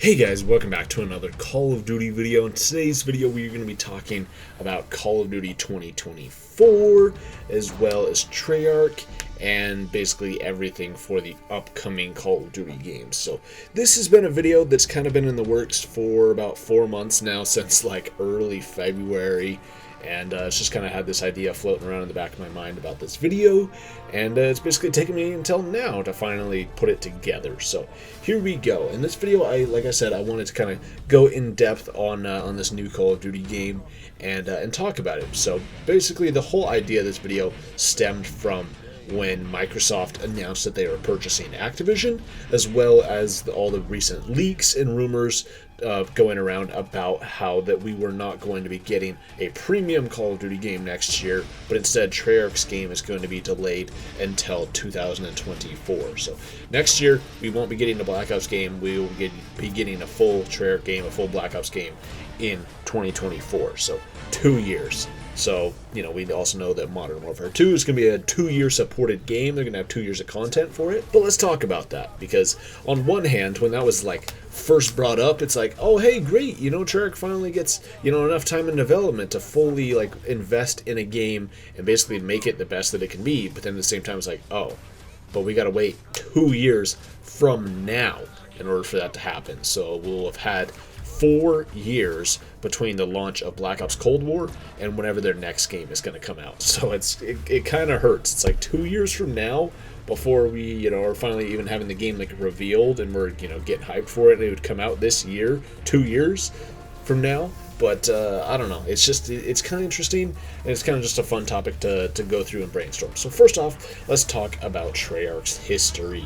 Hey guys, welcome back to another Call of Duty video. In today's video, we're going to be talking about Call of Duty 2024, as well as Treyarch, and basically everything for the upcoming Call of Duty games. So this has been a video that's kind of been in the works for about 4 months now, since like early February. And it's just kind of had this idea floating around in the back of my mind about this video, and it's basically taken me until now to finally put it together. So here we go. In this video, like I said, I wanted to kind of go in depth on this new Call of Duty game and talk about it. So basically, the whole idea of this video stemmed from when Microsoft announced that they were purchasing Activision, as well as all the recent leaks and rumors going around about how that we were not going to be getting a premium Call of Duty game next year, but instead Treyarch's game is going to be delayed until 2024. So next year we won't be getting a Black Ops game, we will be getting a full Treyarch game, a full Black Ops game in 2024. So 2 years. So, you know, we also know that Modern Warfare 2 is going to be a 2-year supported game. They're going to have 2 years of content for it. But let's talk about that, because on one hand, when that was like first brought up, it's like, oh, hey, great, you know, Treyarch finally gets, you know, enough time in development to fully like invest in a game and basically make it the best that it can be. But then at the same time, it's like, oh, but we got to wait 2 years from now in order for that to happen. So we'll have had 4 years between the launch of Black Ops Cold War and whenever their next game is going to come out. So it kind of hurts. It's like 2 years from now before we, you know, are finally even having the game like revealed and we're, you know, getting hyped for it, and it would come out this year, 2 years from now. But I don't know, it's just, it's kind of interesting, and it's kind of just a fun topic to go through and brainstorm. So first off, let's talk about Treyarch's history.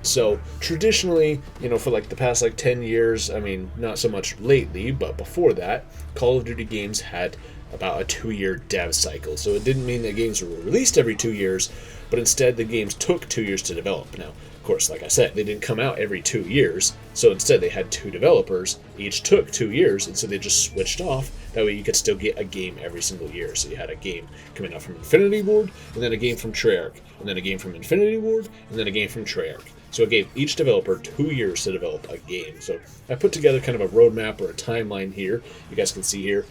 So traditionally, you know, for like the past like 10 years, I mean, not so much lately, but before that, Call of Duty games had about a 2-year dev cycle. So it didn't mean that games were released every 2 years, but instead the games took 2 years to develop. Now, of course, like I said, they didn't come out every 2 years, so instead they had 2 developers, each took 2 years, and so they just switched off. That way you could still get a game every single year. So you had a game coming out from Infinity Ward, and then a game from Treyarch, and then a game from Infinity Ward, and then a game from Treyarch. So it gave each developer 2 years to develop a game. So I put together kind of a roadmap or a timeline here. You guys can see here.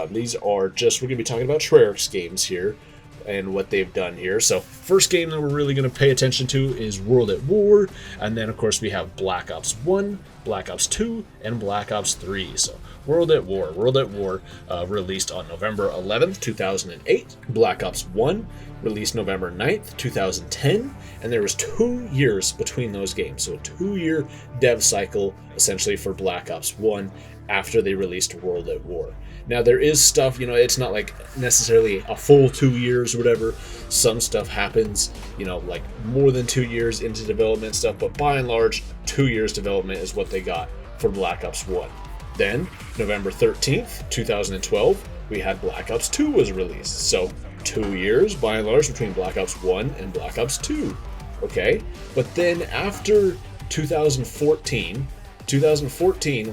These are just, we're going to be talking about Treyarch's games here and what they've done here. So first game that we're really going to pay attention to is World at War. And then, of course, we have Black Ops 1, Black Ops 2, and Black Ops 3. So World at War. World at War released on November 11th, 2008. Black Ops 1 released November 9th, 2010. And there was 2 years between those games. So a 2-year dev cycle, essentially, for Black Ops 1 after they released World at War. Now, there is stuff, you know, it's not like necessarily a full 2 years or whatever. Some stuff happens, you know, like more than 2 years into development stuff, but by and large, 2 years development is what they got for Black Ops 1. Then, November 13th, 2012, we had Black Ops 2 was released. So, 2 years, by and large, between Black Ops 1 and Black Ops 2. Okay? But then, after 2014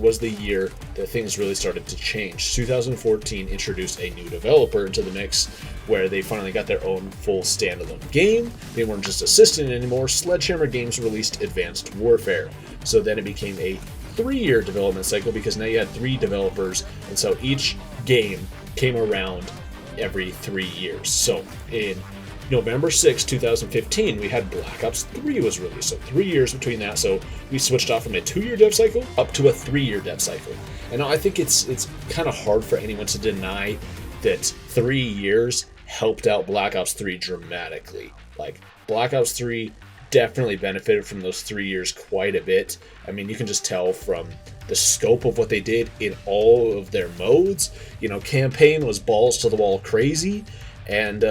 was the year that things really started to change. 2014 introduced a new developer into the mix, where they finally got their own full standalone game. They weren't just assisting anymore. Sledgehammer Games released Advanced Warfare. So then it became a 3-year development cycle, because now you had 3 developers, and so each game came around every 3 years. So in November 6, 2015, we had Black Ops 3 was released. So 3 years between that. So we switched off from a 2-year dev cycle up to a 3-year dev cycle. And I think it's kind of hard for anyone to deny that 3 years helped out Black Ops 3 dramatically. Like, Black Ops 3 definitely benefited from those 3 years quite a bit. I mean, you can just tell from the scope of what they did in all of their modes. You know, campaign was balls to the wall crazy. And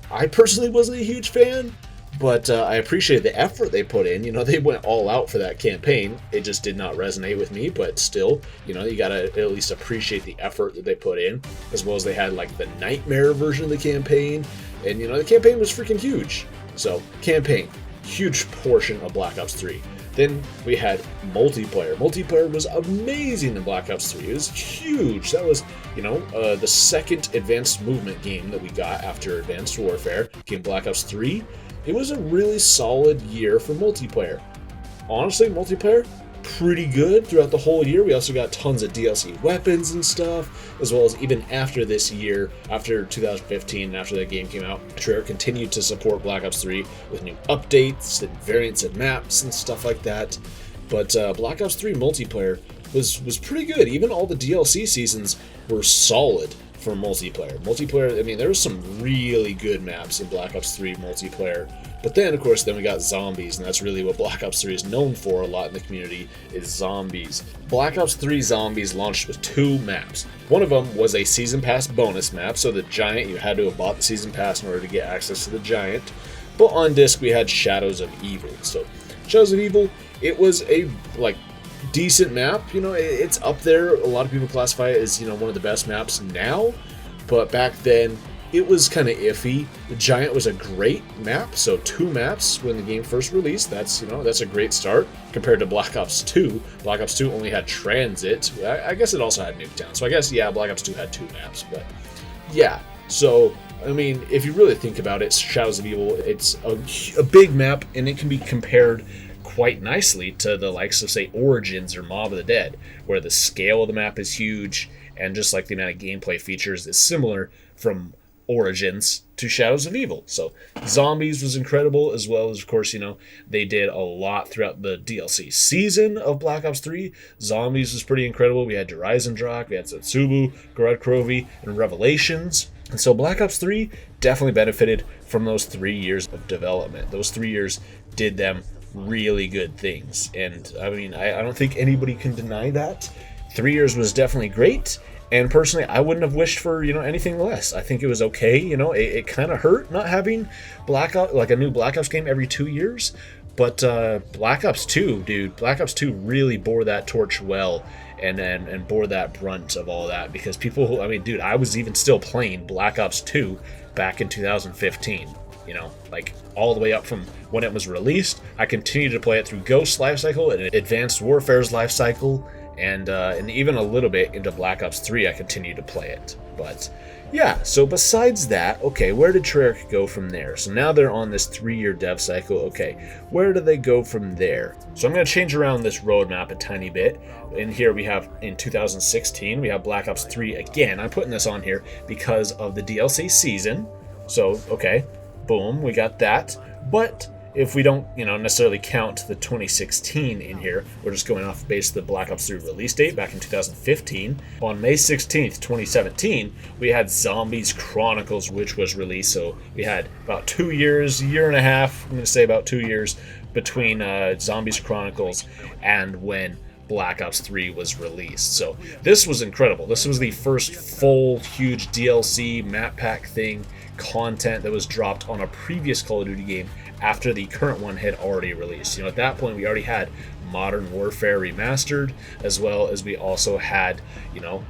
I personally wasn't a huge fan, but I appreciate the effort they put in. You know, they went all out for that campaign. It just did not resonate with me, but still, you know, you gotta at least appreciate the effort that they put in, as well as they had like the Nightmare version of the campaign. And, you know, the campaign was freaking huge. So, campaign, huge portion of Black Ops 3. Then we had multiplayer. Multiplayer was amazing in Black Ops 3. It was huge. That was, you know, the second advanced movement game that we got after Advanced Warfare. Came Black Ops 3. It was a really solid year for multiplayer. Honestly, multiplayer, pretty good throughout the whole year. We also got tons of DLC weapons and stuff, as well as even after this year, after 2015, and after that game came out, Treyarch continued to support Black Ops 3 with new updates and variants of maps and stuff like that. But Black Ops 3 multiplayer was pretty good. Even all the DLC seasons were solid for multiplayer. Multiplayer, I mean, there was some really good maps in Black Ops 3 multiplayer. But then, of course, we got zombies, and that's really what Black Ops 3 is known for a lot in the community, is zombies. Black Ops 3 Zombies launched with 2 maps. One of them was a Season Pass bonus map, so the Giant, you had to have bought the Season Pass in order to get access to the Giant. But on disc, we had Shadows of Evil. So, Shadows of Evil, it was a, decent map. You know, it's up there. A lot of people classify it as, one of the best maps now. But back then, it was kind of iffy. The Giant was a great map, so 2 maps when the game first released. That's a great start compared to Black Ops 2. Black Ops 2 only had Transit. I guess it also had Nuketown. So I guess, yeah, Black Ops 2 had 2 maps. But yeah, so I mean, if you really think about it, Shadows of Evil, it's a big map, and it can be compared quite nicely to the likes of, say, Origins or Mob of the Dead, where the scale of the map is huge, and just like the amount of gameplay features is similar from Origins to Shadows of Evil. So Zombies was incredible, as well as, of course, they did a lot throughout the DLC season of Black Ops 3. Zombies was pretty incredible. We had Drak, we had Satsubu, Gorod Krovi, and Revelations. And so Black Ops 3 definitely benefited from those 3 years of development. Those 3 years did them really good things. And I mean, I don't think anybody can deny that. 3 years was definitely great. And personally, I wouldn't have wished for, anything less. I think it was okay. It kind of hurt not having a new Black Ops game every 2 years. But Black Ops 2, dude, Black Ops 2 really bore that torch well and bore that brunt of all that. Because I was even still playing Black Ops 2 back in 2015. All the way up from when it was released. I continued to play it through Ghost's lifecycle and Advanced Warfare's lifecycle. And even a little bit into Black Ops 3, I continued to play it. But yeah, so besides that, okay, where did Treyarch go from there? So now they're on this 3-year dev cycle. Okay, where do they go from there? So I'm going to change around this roadmap a tiny bit. In here we have, in 2016, we have Black Ops 3 again. I'm putting this on here because of the DLC season. So, okay, boom, we got that. But if we don't, necessarily count the 2016 in here, we're just going off base of the Black Ops 3 release date back in 2015. On May 16th, 2017, we had Zombies Chronicles, which was released. So we had about 2 years, year and a half, I'm going to say about 2 years, between Zombies Chronicles and when Black Ops 3 was released. So this was incredible. This was the first full, huge DLC map pack thing, content that was dropped on a previous Call of Duty game after the current one had already released. At that point, we already had Modern Warfare Remastered, as well as we also had,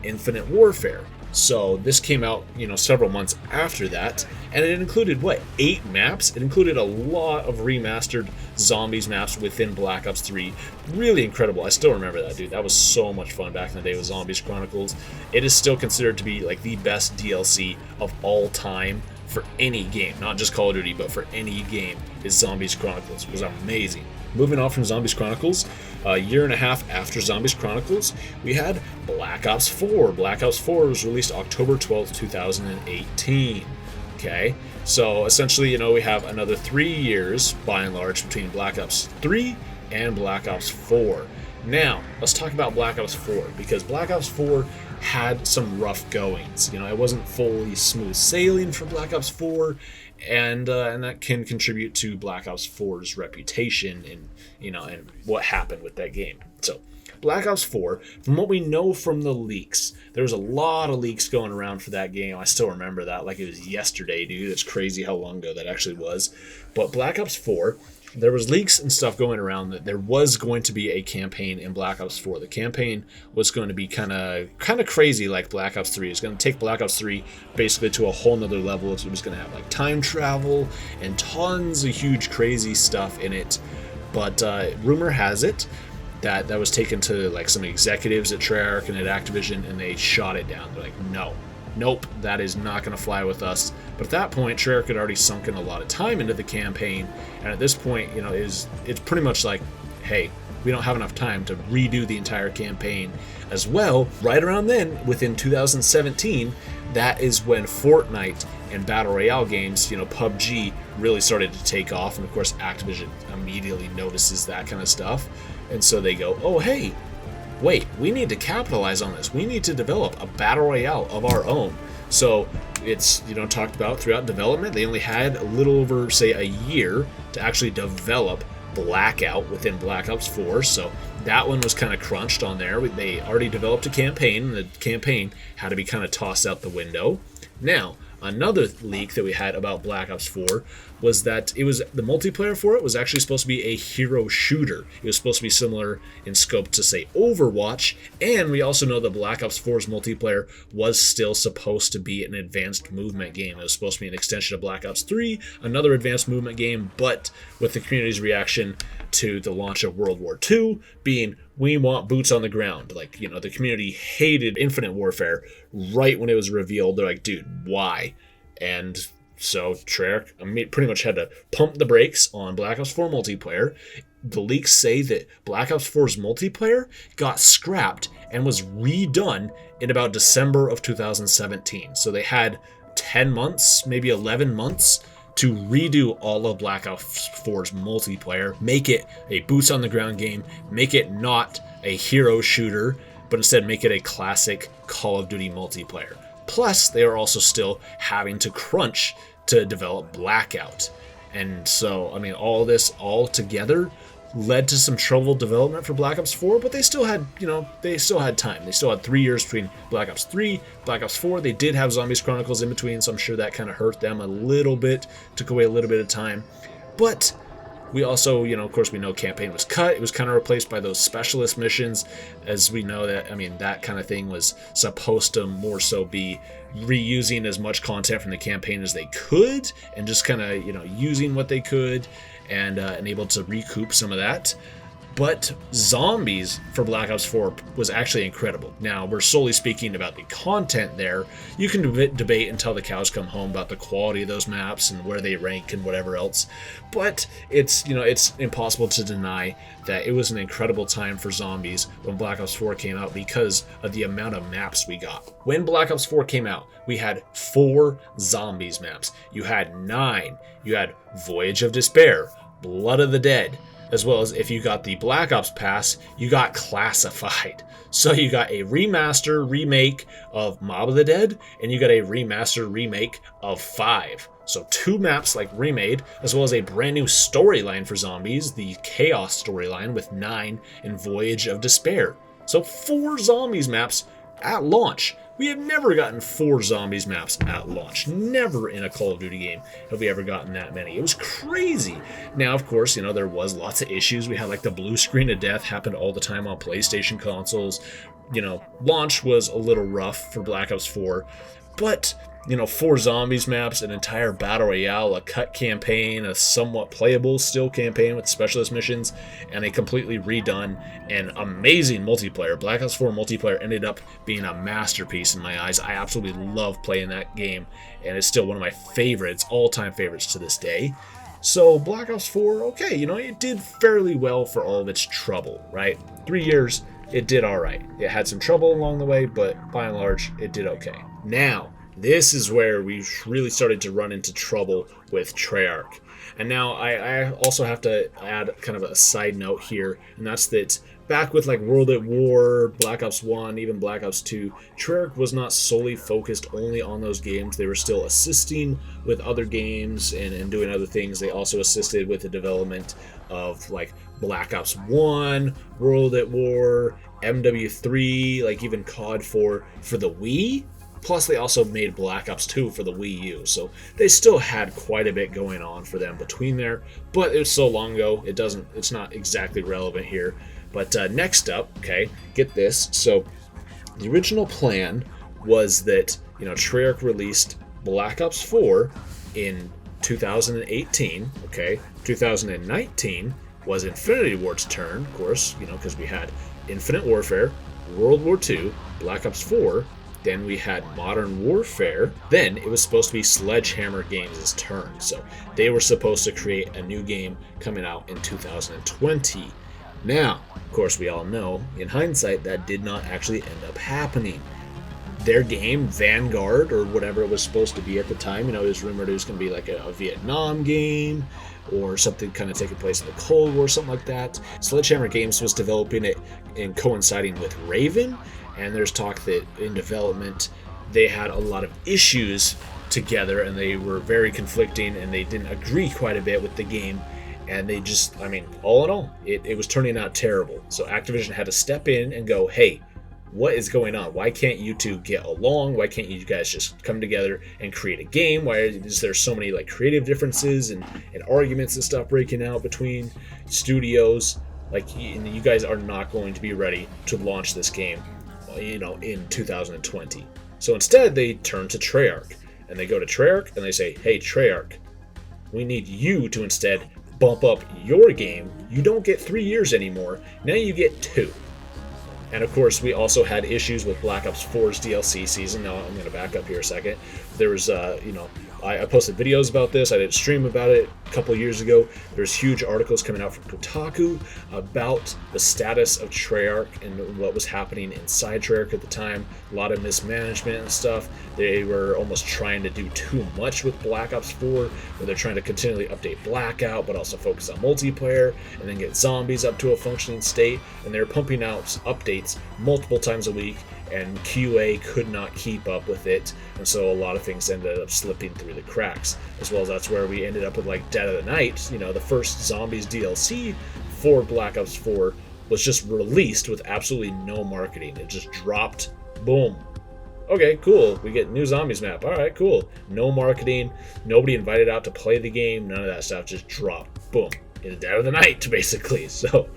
Infinite Warfare. So this came out, several months after that, and it included, 8 maps? It included a lot of remastered Zombies maps within Black Ops 3. Really incredible. I still remember that, dude. That was so much fun back in the day with Zombies Chronicles. It is still considered to be, the best DLC of all time for any game, not just Call of Duty, but for any game, is Zombies Chronicles. It was amazing. Moving on from Zombies Chronicles, a year and a half after Zombies Chronicles, we had Black Ops 4. Black Ops 4 was released October 12th, 2018. Okay, so essentially, we have another 3 years, by and large, between Black Ops 3 and Black Ops 4. Now, let's talk about Black Ops 4, because Black Ops 4 had some rough goings. It wasn't fully smooth sailing for Black Ops 4, and that can contribute to Black Ops 4's reputation and what happened with that game. So Black Ops 4, from what we know from the leaks, there was a lot of leaks going around for that game. I still remember that like it was yesterday, dude. It's crazy how long ago that actually was. But Black Ops 4, there was leaks and stuff going around that there was going to be a campaign in Black Ops 4. The campaign was going to be kind of crazy like Black Ops 3. It's going to take Black Ops 3 basically to a whole nother level. It was going to have time travel and tons of huge crazy stuff in it. But rumor has it that was taken to some executives at Treyarch and at Activision, and they shot it down. They're like, nope, that is not going to fly with us. But at that point, Treyarch had already sunken a lot of time into the campaign, and at this point, it's pretty much like, hey, we don't have enough time to redo the entire campaign as well. Right around then, within 2017, that is when Fortnite and Battle Royale games, PUBG, really started to take off. And of course, Activision immediately notices that kind of stuff. And so they go, oh, hey, wait, we need to capitalize on this. We need to develop a Battle Royale of our own. So it's, talked about throughout development. They only had a little over, say, a year to actually develop Blackout within Black Ops 4. So that one was kind of crunched on there. They already developed a campaign, and the campaign had to be kind of tossed out the window. Now, another leak that we had about Black Ops 4 was that the multiplayer for it was actually supposed to be a hero shooter. It was supposed to be similar in scope to, say, Overwatch, and we also know that Black Ops 4's multiplayer was still supposed to be an advanced movement game. It was supposed to be an extension of Black Ops 3, another advanced movement game, but with the community's reaction to the launch of World War II being, we want boots on the ground. The community hated Infinite Warfare right when it was revealed. They're like, dude, why? And so Treyarch pretty much had to pump the brakes on Black Ops 4 multiplayer. The leaks say that Black Ops 4's multiplayer got scrapped and was redone in about December of 2017. So they had 10 months, maybe 11 months to redo all of Black Ops 4's multiplayer, make it a boots on the ground game, make it not a hero shooter, but instead make it a classic Call of Duty multiplayer. Plus, they are also still having to crunch to develop Blackout. And so, all this all together led to some troubled development for Black Ops 4, but they still had, time. They still had 3 years between Black Ops 3, Black Ops 4. They did have Zombies Chronicles in between, so I'm sure that kind of hurt them a little bit, took away a little bit of time. But we also, of course, we know campaign was cut. It was kind of replaced by those specialist missions, as we know that, that kind of thing was supposed to more so be reusing as much content from the campaign as they could, and just kind of, using what they could, and able to recoup some of that. But zombies for Black Ops 4 was actually incredible. Now, we're solely speaking about the content there. You can debate until the cows come home about the quality of those maps and where they rank and whatever else. But it's impossible to deny that it was an incredible time for zombies when Black Ops 4 came out because of the amount of maps we got. When Black Ops 4 came out, we had 4 zombies maps. You had 9. You had Voyage of Despair, Blood of the Dead, as well as if you got the Black Ops Pass, you got Classified. So you got a remaster remake of Mob of the Dead, and you got a remaster remake of 5. So 2 maps remade, as well as a brand new storyline for zombies, the Chaos storyline with 9 and Voyage of Despair. So 4 zombies maps at launch. We have never gotten 4 zombies maps at launch. Never in a Call of Duty game have we ever gotten that many. It was crazy. Now, of course, there was lots of issues. We had the blue screen of death happened all the time on PlayStation consoles. Launch was a little rough for Black Ops 4, but 4 zombies maps, an entire battle royale, a cut campaign, a somewhat playable still campaign with specialist missions, and a completely redone and amazing multiplayer. Black Ops 4 multiplayer ended up being a masterpiece in my eyes. I absolutely love playing that game, and it's still one of my favorites, all-time favorites to this day. So Black Ops 4, okay, it did fairly well for all of its trouble, right? 3 years, it did all right. It had some trouble along the way, but by and large, it did okay. Now, this is where we really started to run into trouble with Treyarch. And now I also have to add kind of a side note here, and that's that back with World at War, Black Ops 1, even Black Ops 2, Treyarch was not solely focused only on those games. They were still assisting with other games and doing other things. They also assisted with the development of Black Ops 1, World at War, MW3, even COD 4 for the Wii. Plus, they also made Black Ops 2 for the Wii U, so they still had quite a bit going on for them between there. But it was so long ago, it's not exactly relevant here. But next up, okay, get this. So the original plan was that Treyarch released Black Ops 4 in 2018. Okay, 2019 was Infinity Ward's turn, of course, because we had Infinite Warfare, World War II, Black Ops 4. Then we had Modern Warfare. Then it was supposed to be Sledgehammer Games' turn. So they were supposed to create a new game coming out in 2020. Now, of course, we all know, in hindsight, that did not actually end up happening. Their game, Vanguard, or whatever it was supposed to be at the time, it was rumored it was going to be like a Vietnam game, or something kind of taking place in the Cold War, something like that. Sledgehammer Games was developing it and coinciding with Raven, and there's talk that in development they had a lot of issues together, and they were very conflicting, and they didn't agree quite a bit with the game, and they just, all in all, it was turning out terrible. So Activision had to step in and go, hey, what is going on? Why can't you two get along? Why can't you guys just come together and create a game? Why is there so many creative differences and arguments and stuff breaking out between studios? You guys are not going to be ready to launch this game, in 2020. So instead, they turn to Treyarch, and they go to Treyarch and they say, hey, Treyarch, we need you to instead bump up your game. You don't get 3 years anymore. Now you get 2. And of course, we also had issues with Black Ops 4's DLC season. Now I'm going to back up here a second. There was, I posted videos about this. I did a stream about it a couple years ago. There's huge articles coming out from Kotaku about the status of Treyarch and what was happening inside Treyarch at the time. A lot of mismanagement and stuff. They were almost trying to do too much with Black Ops 4, where they're trying to continually update Blackout, but also focus on multiplayer, and then get zombies up to a functioning state. And they're pumping out updates multiple times a week, and QA could not keep up with it, and so a lot of things ended up slipping through the cracks, as well as that's where we ended up with Dead of the Night. The first Zombies DLC for Black Ops 4 was just released with absolutely no marketing. It just dropped, boom. Okay, cool, we get new Zombies map, alright, cool. No marketing, nobody invited out to play the game, none of that stuff, just dropped, boom, in Dead of the Night, basically. So,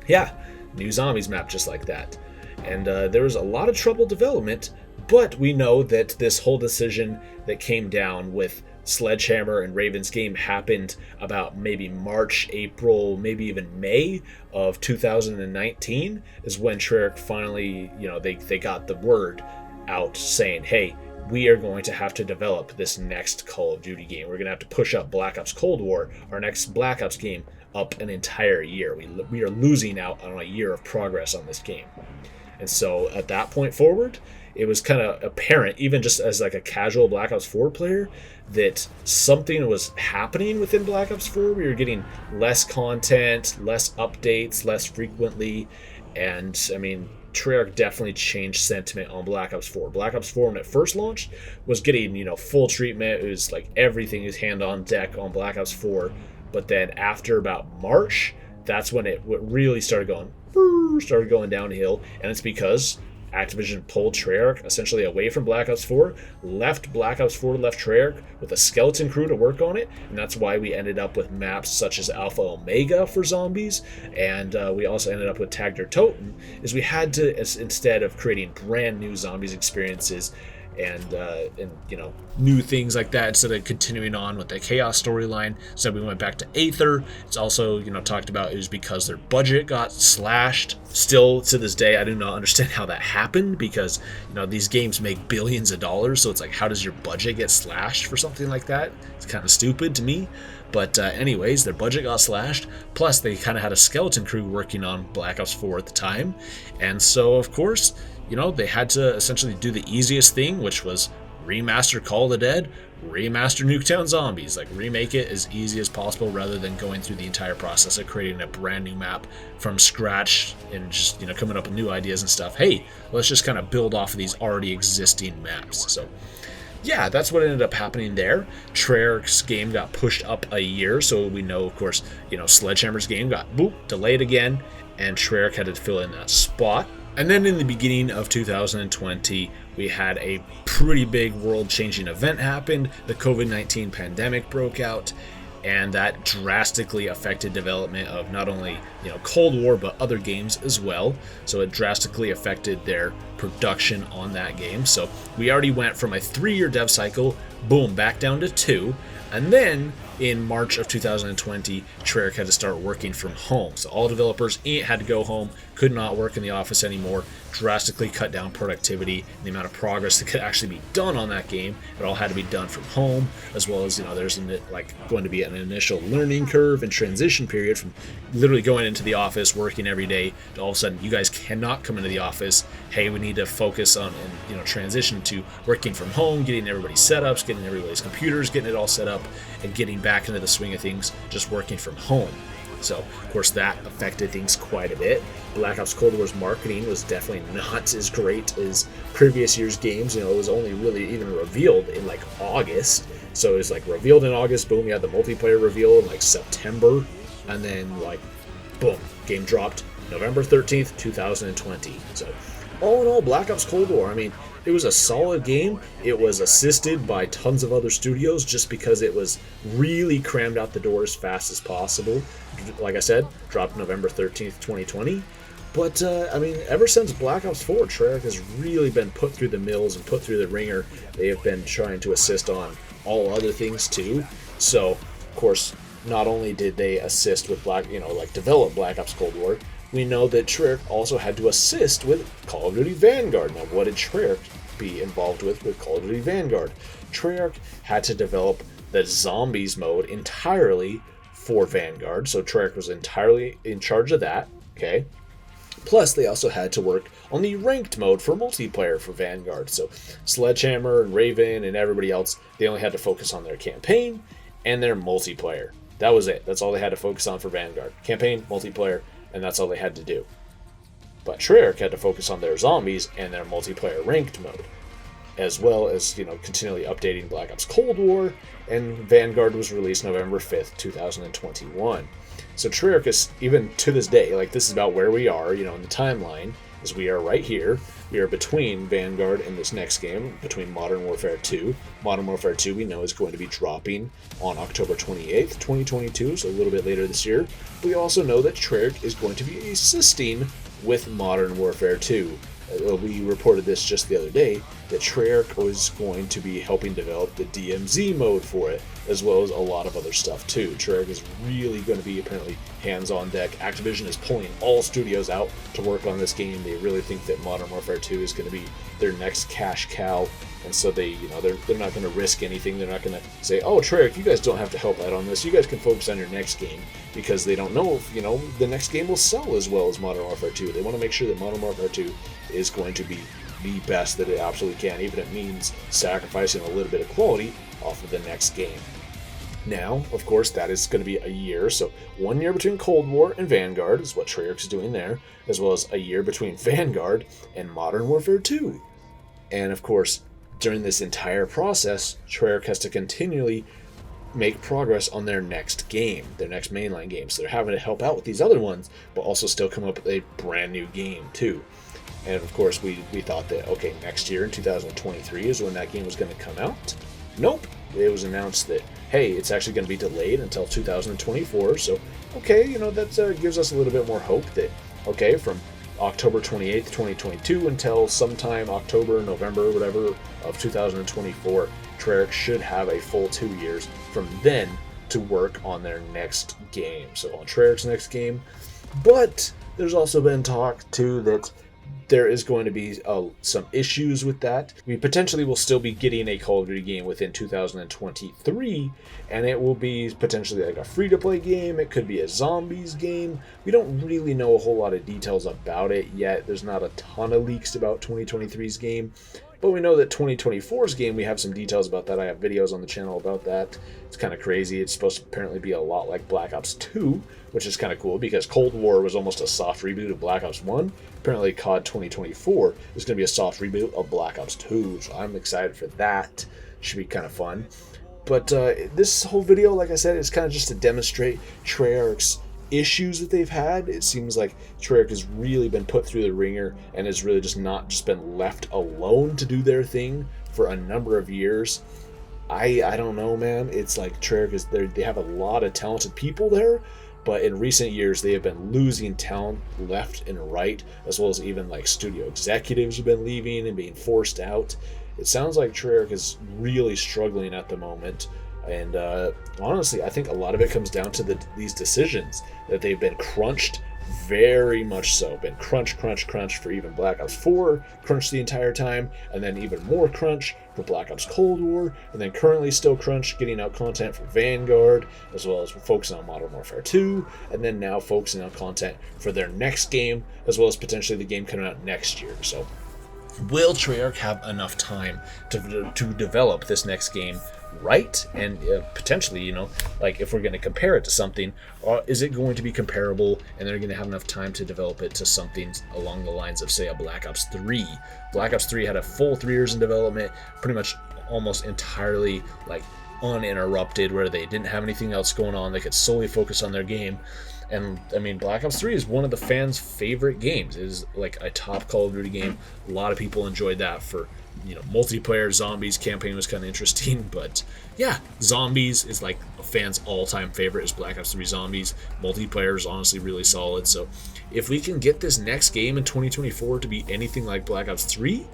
yeah, new Zombies map just like that. And there was a lot of trouble development, but we know that this whole decision that came down with Sledgehammer and Raven's game happened about maybe March, April, maybe even May of 2019 is when Treyarch finally, they got the word out saying, hey, we are going to have to develop this next Call of Duty game. We're going to have to push up Black Ops Cold War, our next Black Ops game, up an entire year. We are losing out on a year of progress on this game. And so at that point forward, it was kind of apparent, even just as a casual Black Ops 4 player, that something was happening within Black Ops 4. We were getting less content, less updates, less frequently. And Treyarch definitely changed sentiment on Black Ops 4. Black Ops 4, when it first launched, was getting, full treatment. It was everything is hand on deck on Black Ops 4. But then after about March, that's when it really started going downhill, and it's because Activision pulled Treyarch essentially away from Black Ops 4, left Treyarch with a skeleton crew to work on it, and that's why we ended up with maps such as Alpha Omega for zombies, and we also ended up with Tag der Toten, is we had to, instead of creating brand new zombies experiences, and new things like that, instead of continuing on with the Chaos storyline, so we went back to Aether. It's also talked about it was because their budget got slashed. Still to this day, I do not understand how that happened, because these games make billions of dollars, so it's how does your budget get slashed for something like that? It's kind of stupid to me. But anyways, their budget got slashed, plus they kind of had a skeleton crew working on Black Ops 4 at the time, and so of course they had to essentially do the easiest thing, which was remaster Call of the Dead, remaster Nuketown Zombies, remake it as easy as possible rather than going through the entire process of creating a brand new map from scratch and just coming up with new ideas and stuff. Hey, let's just kind of build off of these already existing maps. So yeah, that's what ended up happening there. Treyarch's game got pushed up a year, so we know, of course, Sledgehammer's game got delayed again, and Treyarch had to fill in that spot. And then in the beginning of 2020, we had a pretty big world-changing event happen. The COVID-19 pandemic broke out, and that drastically affected development of not only Cold War, but other games as well. So it drastically affected their production on that game. So we already went from a 3-year dev cycle, boom, back down to 2, and then in March of 2020, Treyarch had to start working from home. So all developers had to go home, could not work in the office anymore, drastically cut down productivity and the amount of progress that could actually be done on that game. It all had to be done from home, as well as, there's going to be an initial learning curve and transition period from literally going into the office, working every day, to all of a sudden you guys cannot come into the office. Hey, we need to focus on and transition to working from home, getting everybody's setups, getting everybody's computers, getting it all set up, and getting back into the swing of things, just working from home. So, of course, that affected things quite a bit. Black Ops Cold War's marketing was definitely not as great as previous year's games. It was only really even revealed in like August. So it was like revealed in August, boom, you had the multiplayer reveal in like September, and then like, boom, game dropped November 13th, 2020. So all in all, Black Ops Cold War, I mean, it was a solid game. It was assisted by tons of other studios just because it was really crammed out the door as fast as possible. Like I said, dropped November 13th, 2020. But, I mean, ever since Black Ops 4, Treyarch has really been put through the mills and put through the ringer. They have been trying to assist on all other things, too. So, of course, not only did they assist with develop Black Ops Cold War, we know that Treyarch also had to assist with Call of Duty Vanguard. Now, what did Treyarch be involved with Call of Duty Vanguard? Treyarch had to develop the Zombies mode entirely for Vanguard, so Treyarch was entirely in charge of that, okay? Plus, they also had to work on the ranked mode for multiplayer for Vanguard. So Sledgehammer and Raven and everybody else, they only had to focus on their campaign and their multiplayer. That was it. That's all they had to focus on for Vanguard. Campaign, multiplayer, and that's all they had to do. But Treyarch had to focus on their zombies and their multiplayer ranked mode, as well as, continually updating Black Ops Cold War, and Vanguard was released November 5th, 2021. So Treyarch is, even to this day, like this is about where we are, in the timeline, as we are right here. We are between Vanguard and this next game, between Modern Warfare 2. Modern Warfare 2 we know is going to be dropping on October 28th, 2022, so a little bit later this year. We also know that Treyarch is going to be assisting with Modern Warfare 2. We reported this just the other day, that Treyarch was going to be helping develop the DMZ mode for it, as well as a lot of other stuff too. Treyarch is really going to be apparently hands on deck. Activision is pulling all studios out to work on this game. They really think that Modern Warfare 2 is going to be their next cash cow, and so they're not going to risk anything. They're not going to say, oh, Treyarch, you guys don't have to help out on this. You guys can focus on your next game, because they don't know if the next game will sell as well as Modern Warfare 2. They want to make sure that Modern Warfare 2 is going to be the best that it absolutely can, even if it means sacrificing a little bit of quality off of the next game. Now, of course, that is going to be a year, so 1 year between Cold War and Vanguard is what Treyarch is doing there, as well as a year between Vanguard and Modern Warfare 2. And of course, during this entire process, Treyarch has to continually make progress on their next game, their next mainline game. So they're having to help out with these other ones, but also still come up with a brand new game too. And of course, we thought that, okay, next year in 2023 is when that game was going to come out. Nope. It was announced that, hey, it's actually going to be delayed until 2024. So, okay, that gives us a little bit more hope that, okay, from October 28th, 2022 until sometime October, November, whatever, of 2024, Treyarch should have a full 2 years from then to work on their next game. So on Treyarch's next game. But there's also been talk, too, that there is going to be some issues with that. We potentially will still be getting a Call of Duty game within 2023, and it will be potentially like a free-to-play game. It could be a zombies game. We don't really know a whole lot of details about it yet. There's not a ton of leaks about 2023's game, but we know that 2024's game, we have some details about that. I have videos on the channel about that. It's kind of crazy. It's supposed to apparently be a lot like Black Ops 2, which is kind of cool because Cold War was almost a soft reboot of Black Ops 1. Apparently COD 2024 is going to be a soft reboot of Black Ops 2, so I'm excited for that. Should be kind of fun. But this whole video, like I said, is kind of just to demonstrate Treyarch's issues that they've had. It seems like Treyarch has really been put through the ringer and has really just not just been left alone to do their thing for a number of years. I don't know, man. It's like Treyarch is there. They have a lot of talented people there, but in recent years they have been losing talent left and right, as well as even like studio executives have been leaving and being forced out. It sounds like Treyarch is really struggling at the moment, and honestly, I think a lot of it comes down to these decisions that they've been crunched very much so. Been crunch, crunch, crunch for even Black Ops 4, crunch the entire time, and then even more crunch for Black Ops Cold War, and then currently still crunch, getting out content for Vanguard, as well as focusing on Modern Warfare 2, and then now focusing on content for their next game, as well as potentially the game coming out next year. So will Treyarch have enough time to develop this next game right? And potentially, you know, like if we're going to compare it to something, is it going to be comparable and they're going to have enough time to develop it to something along the lines of, say, a Black Ops 3? Black Ops 3 had a full 3 years in development, pretty much almost entirely like uninterrupted, where they didn't have anything else going on. They could solely focus on their game. And I mean, Black Ops 3 is one of the fans' favorite games. It is like a top Call of Duty game. A lot of people enjoyed that for, you know, multiplayer. Zombies campaign was kind of interesting, but yeah, Zombies is like a fan's all-time favorite is Black Ops 3 Zombies. Multiplayer is honestly really solid. So if we can get this next game in 2024 to be anything like Black Ops 3,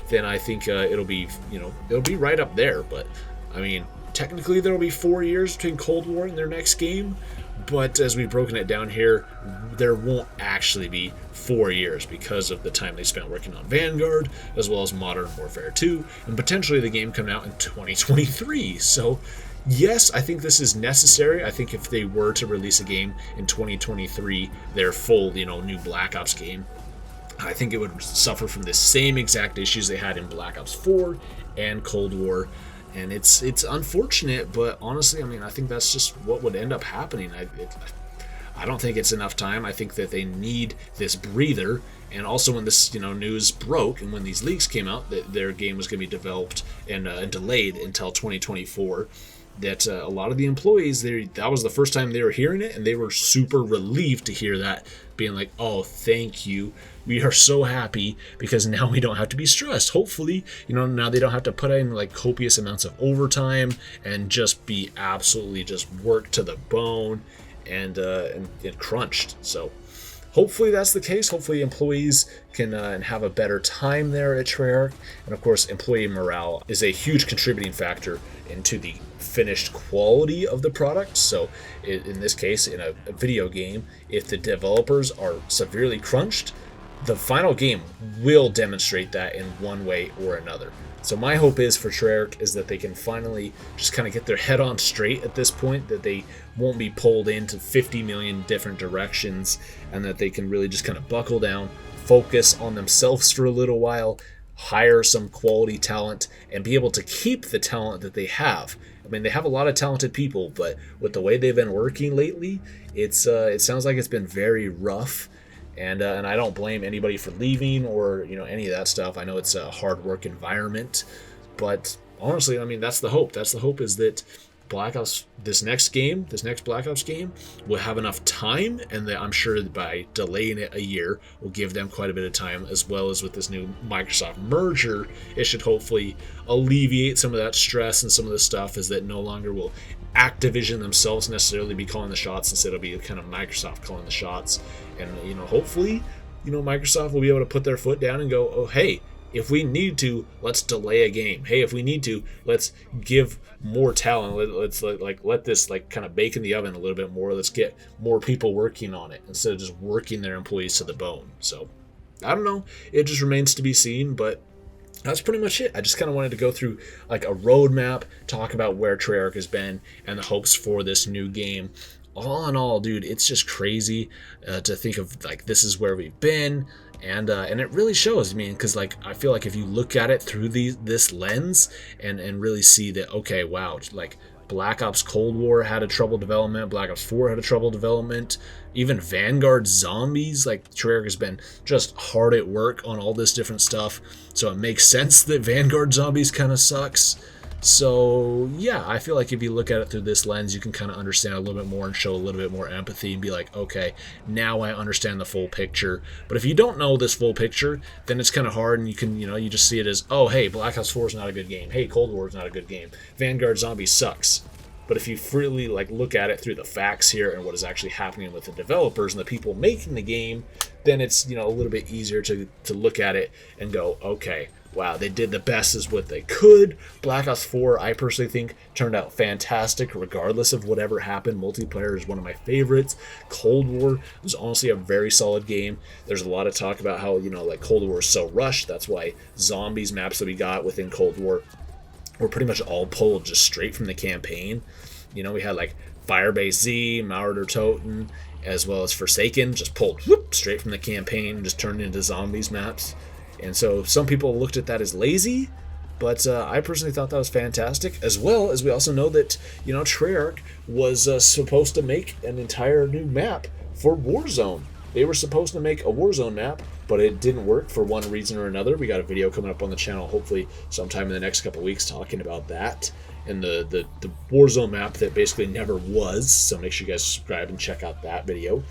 then I think it'll be, you know, it'll be right up there. But I mean, technically there'll be 4 years between Cold War and their next game. But as we've broken it down here, there won't actually be 4 years because of the time they spent working on Vanguard, as well as Modern Warfare 2, and potentially the game coming out in 2023. So yes, I think this is necessary. I think if they were to release a game in 2023, their full, you know, new Black Ops game, I think it would suffer from the same exact issues they had in Black Ops 4 and Cold War. And it's unfortunate, but honestly, I mean, I think that's just what would end up happening. I don't think it's enough time. I think that they need this breather. And also, when this, you know, news broke and when these leaks came out that their game was going to be developed and delayed until 2024, that a lot of the employees, that was the first time they were hearing it, and they were super relieved to hear that, being like, oh, thank you. We are so happy because now we don't have to be stressed. Hopefully, you know, now they don't have to put in like copious amounts of overtime and just be absolutely just worked to the bone and crunched. So hopefully that's the case. Hopefully employees can have a better time there at Treyarch. And of course, employee morale is a huge contributing factor into the finished quality of the product. So in this case, in a video game, if the developers are severely crunched, the final game will demonstrate that in one way or another. So my hope is for Treyarch is that they can finally just kind of get their head on straight at this point, that they won't be pulled into 50 million different directions, and that they can really just kind of buckle down, focus on themselves for a little while, hire some quality talent, and be able to keep the talent that they have. I mean, they have a lot of talented people, but with the way they've been working lately, it sounds like it's been very rough. And I don't blame anybody for leaving or, you know, any of that stuff. I know it's a hard work environment, but honestly, I mean, that's the hope. That's the hope, is that Black Ops, this next Black Ops game, will have enough time, and that I'm sure that by delaying it a year will give them quite a bit of time, as well as with this new Microsoft merger, it should hopefully alleviate some of that stress and some of the stuff, is that no longer will Activision themselves necessarily be calling the shots, instead it'll be kind of Microsoft calling the shots. And, you know, hopefully, you know, Microsoft will be able to put their foot down and go, oh, hey, if we need to, let's delay a game. Hey, if we need to, let's give more talent. Let's let this like kind of bake in the oven a little bit more. Let's get more people working on it instead of just working their employees to the bone. So I don't know. It just remains to be seen, but that's pretty much it. I just kind of wanted to go through like a roadmap, talk about where Treyarch has been and the hopes for this new game. All in all, dude, it's just crazy to think of like this is where we've been, and it really shows. I mean, because like I feel like if you look at it through this lens and really see that, okay, wow, like Black Ops Cold War had a troubled development, Black Ops 4 had a troubled development, even Vanguard Zombies, like Treyarch has been just hard at work on all this different stuff, so it makes sense that Vanguard Zombies kind of sucks. So yeah, I feel like if you look at it through this lens, you can kind of understand a little bit more and show a little bit more empathy and be like, okay, now I understand the full picture. But if you don't know this full picture, then it's kind of hard, and you can, you know, you just see it as, oh, hey, Black Ops 4 is not a good game. Hey, Cold War is not a good game. Vanguard Zombies sucks. But if you freely like look at it through the facts here and what is actually happening with the developers and the people making the game, then it's, you know, a little bit easier to look at it and go, okay, wow, they did the best as what they could. Black Ops 4, I personally think, turned out fantastic regardless of whatever happened. Multiplayer is one of my favorites. Cold War was honestly a very solid game. There's a lot of talk about how, you know, like Cold War is so rushed. That's why zombies maps that we got within Cold War were pretty much all pulled just straight from the campaign. You know, we had like Firebase Z, Mauer Toten, as well as Forsaken, just pulled whoop, straight from the campaign, just turned into zombies maps. And so some people looked at that as lazy, but I personally thought that was fantastic. As well as we also know that, you know, Treyarch was supposed to make an entire new map for Warzone. They were supposed to make a Warzone map, but it didn't work for one reason or another. We got a video coming up on the channel, hopefully sometime in the next couple of weeks, talking about that. And the Warzone map that basically never was. So make sure you guys subscribe and check out that video.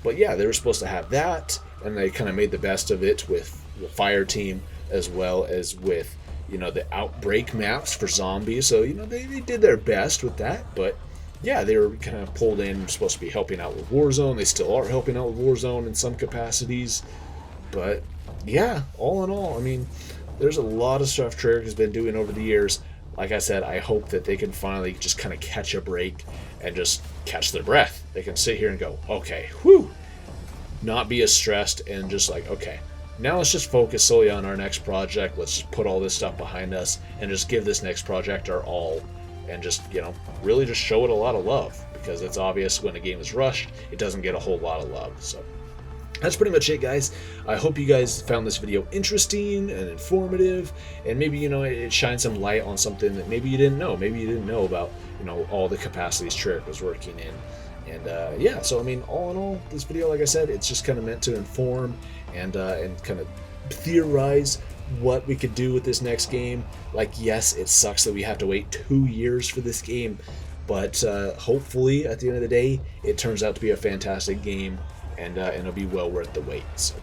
But yeah, they were supposed to have that, and they kind of made the best of it with the fire team as well as with, you know, the outbreak maps for zombies. So, you know, they did their best with that. But yeah, they were kind of pulled in, supposed to be helping out with Warzone. They still are helping out with Warzone in some capacities. But yeah, all in all, I mean, there's a lot of stuff Treyarch has been doing over the years. Like I said, I hope that they can finally just kind of catch a break and just catch their breath. They can sit here and go, okay, whew, not be as stressed and just like, okay, now let's just focus solely on our next project. Let's just put all this stuff behind us and just give this next project our all and just, you know, really just show it a lot of love, because it's obvious when a game is rushed, it doesn't get a whole lot of love. So that's pretty much it, guys. I hope you guys found this video interesting and informative, and maybe, you know, it shines some light on something that maybe you didn't know. Maybe you didn't know about, you know, all the capacities Treyarch was working in. And yeah, so I mean, all in all, this video, like I said, it's just kind of meant to inform and kind of theorize what we could do with this next game. Like, yes, it sucks that we have to wait 2 years for this game, but hopefully at the end of the day, it turns out to be a fantastic game, and it'll be well worth the wait. So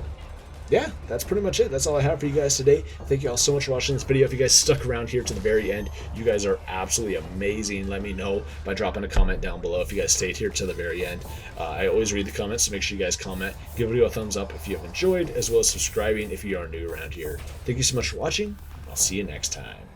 yeah, that's pretty much it. That's all I have for you guys today. Thank you all so much for watching this video. If you guys stuck around here to the very end, you guys are absolutely amazing. Let me know by dropping a comment down below if you guys stayed here to the very end. I always read the comments, so make sure you guys comment. Give the video a thumbs up if you have enjoyed, as well as subscribing if you are new around here. Thank you so much for watching. I'll see you next time.